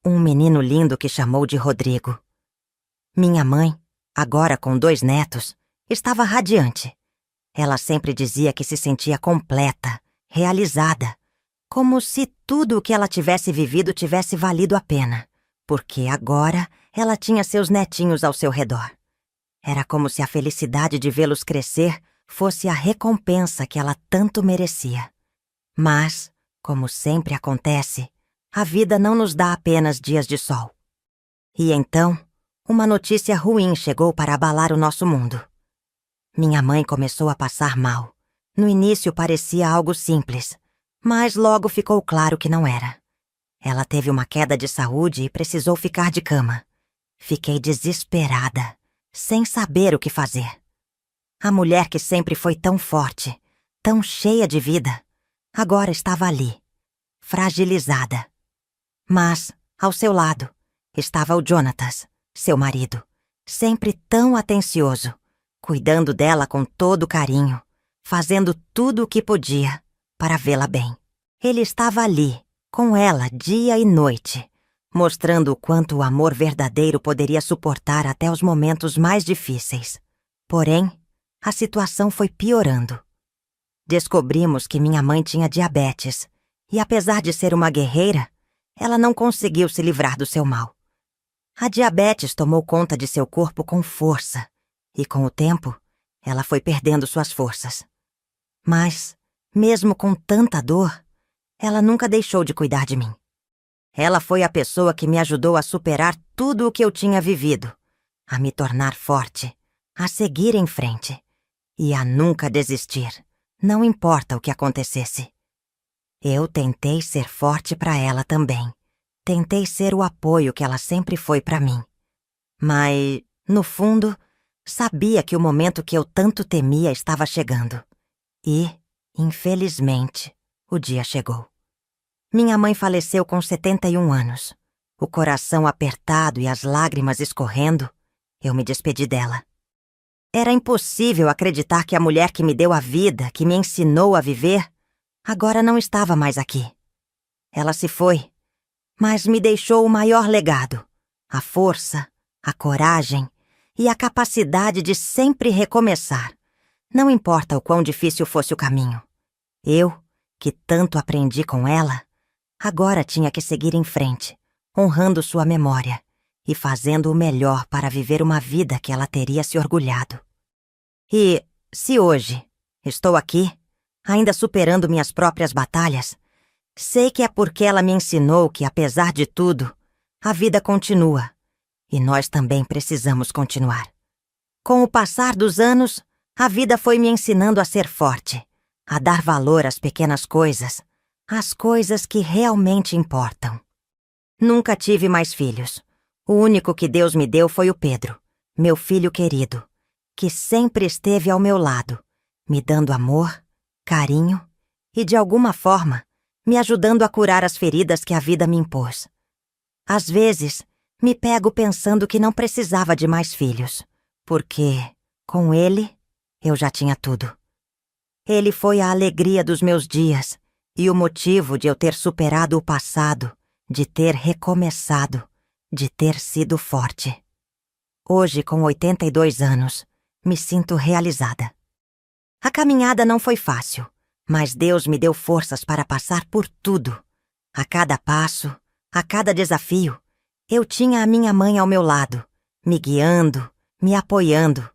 A: Um menino lindo que chamou de Rodrigo. Minha mãe, agora com 2 netos, estava radiante. Ela sempre dizia que se sentia completa, realizada, como se tudo o que ela tivesse vivido tivesse valido a pena, porque agora ela tinha seus netinhos ao seu redor. Era como se a felicidade de vê-los crescer fosse a recompensa que ela tanto merecia. Mas, como sempre acontece, a vida não nos dá apenas dias de sol. E então, uma notícia ruim chegou para abalar o nosso mundo. Minha mãe começou a passar mal. No início parecia algo simples, mas logo ficou claro que não era. Ela teve uma queda de saúde e precisou ficar de cama. Fiquei desesperada, sem saber o que fazer. A mulher que sempre foi tão forte, tão cheia de vida, agora estava ali, fragilizada. Mas, ao seu lado, estava o Jonatas, seu marido, sempre tão atencioso, cuidando dela com todo carinho, fazendo tudo o que podia para vê-la bem. Ele estava ali, com ela dia e noite, mostrando o quanto o amor verdadeiro poderia suportar até os momentos mais difíceis. Porém, a situação foi piorando. Descobrimos que minha mãe tinha diabetes e, apesar de ser uma guerreira, ela não conseguiu se livrar do seu mal. A diabetes tomou conta de seu corpo com força e, com o tempo, ela foi perdendo suas forças. Mas, mesmo com tanta dor, ela nunca deixou de cuidar de mim. Ela foi a pessoa que me ajudou a superar tudo o que eu tinha vivido, a me tornar forte, a seguir em frente e a nunca desistir, não importa o que acontecesse. Eu tentei ser forte para ela também. Tentei ser o apoio que ela sempre foi para mim. Mas, no fundo, sabia que o momento que eu tanto temia estava chegando. E, infelizmente, o dia chegou. Minha mãe faleceu com 71 anos. O coração apertado e as lágrimas escorrendo, eu me despedi dela. Era impossível acreditar que a mulher que me deu a vida, que me ensinou a viver, agora não estava mais aqui. Ela se foi, mas me deixou o maior legado: a força, a coragem e a capacidade de sempre recomeçar, não importa o quão difícil fosse o caminho. Eu, que tanto aprendi com ela, agora tinha que seguir em frente, honrando sua memória e fazendo o melhor para viver uma vida que ela teria se orgulhado. E, se hoje estou aqui, ainda superando minhas próprias batalhas, sei que é porque ela me ensinou que, apesar de tudo, a vida continua e nós também precisamos continuar. Com o passar dos anos, a vida foi me ensinando a ser forte, a dar valor às pequenas coisas, às coisas que realmente importam. Nunca tive mais filhos. O único que Deus me deu foi o Pedro, meu filho querido, que sempre esteve ao meu lado, me dando amor, carinho e, de alguma forma, me ajudando a curar as feridas que a vida me impôs. Às vezes, me pego pensando que não precisava de mais filhos, porque, com ele, eu já tinha tudo. Ele foi a alegria dos meus dias e o motivo de eu ter superado o passado, de ter recomeçado, de ter sido forte. Hoje, com 82 anos, me sinto realizada. A caminhada não foi fácil, mas Deus me deu forças para passar por tudo. A cada passo, a cada desafio, eu tinha a minha mãe ao meu lado, me guiando, me apoiando.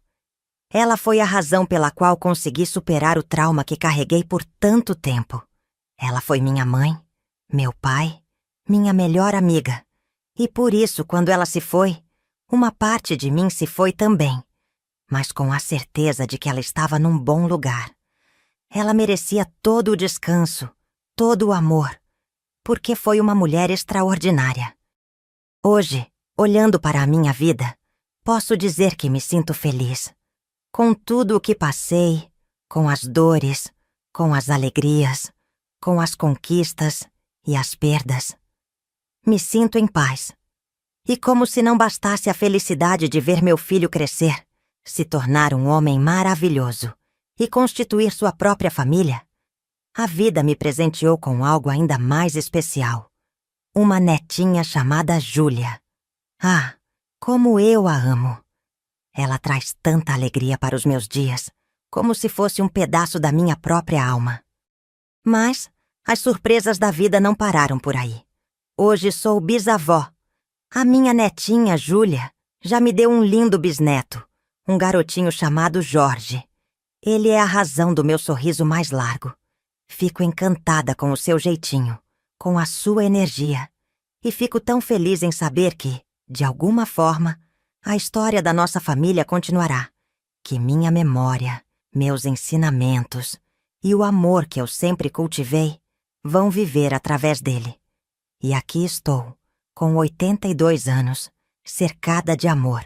A: Ela foi a razão pela qual consegui superar o trauma que carreguei por tanto tempo. Ela foi minha mãe, meu pai, minha melhor amiga. E por isso, quando ela se foi, uma parte de mim se foi também, mas com a certeza de que ela estava num bom lugar. Ela merecia todo o descanso, todo o amor, porque foi uma mulher extraordinária. Hoje, olhando para a minha vida, posso dizer que me sinto feliz. Com tudo o que passei, com as dores, com as alegrias, com as conquistas e as perdas. Me sinto em paz. E como se não bastasse a felicidade de ver meu filho crescer, se tornar um homem maravilhoso e constituir sua própria família, a vida me presenteou com algo ainda mais especial. Uma netinha chamada Júlia. Ah, Como eu a amo! Ela traz tanta alegria para os meus dias, como se fosse um pedaço da minha própria alma. Mas as surpresas da vida não pararam por aí. Hoje sou bisavó. A minha netinha, Júlia, já me deu um lindo bisneto, um garotinho chamado Jorge. Ele é a razão do meu sorriso mais largo. Fico encantada com o seu jeitinho, com a sua energia, e fico tão feliz em saber que, de alguma forma, a história da nossa família continuará, que minha memória, meus ensinamentos e o amor que eu sempre cultivei vão viver através dele. E aqui estou, com 82 anos, cercada de amor,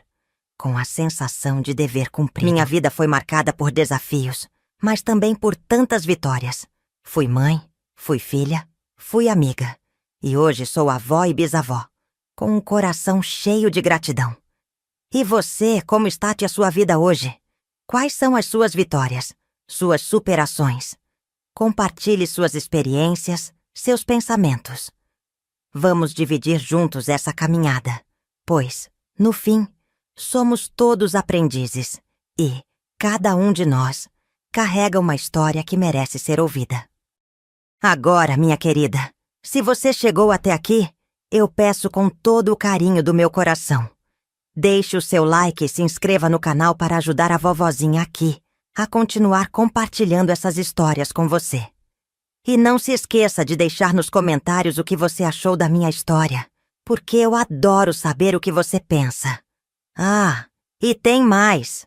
A: com a sensação de dever cumprido. Minha vida foi marcada por desafios, mas também por tantas vitórias. Fui mãe, fui filha, fui amiga, e hoje sou avó e bisavó, com um coração cheio de gratidão. E você, como está a sua vida hoje? Quais são as suas vitórias, suas superações? Compartilhe suas experiências, seus pensamentos. Vamos dividir juntos essa caminhada, pois, no fim, somos todos aprendizes e, cada um de nós, carrega uma história que merece ser ouvida. Agora, minha querida, se você chegou até aqui, eu peço com todo o carinho do meu coração. Deixe o seu like e se inscreva no canal para ajudar a vovozinha aqui a continuar compartilhando essas histórias com você. E não se esqueça de deixar nos comentários o que você achou da minha história, porque eu adoro saber o que você pensa. Ah, e tem mais!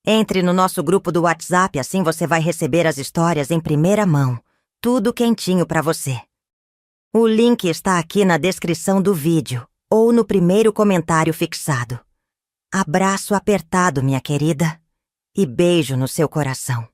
A: Entre no nosso grupo do WhatsApp, assim você vai receber as histórias em primeira mão, tudo quentinho para você. O link está aqui na descrição do vídeo ou no primeiro comentário fixado. Abraço apertado, minha querida, e beijo no seu coração.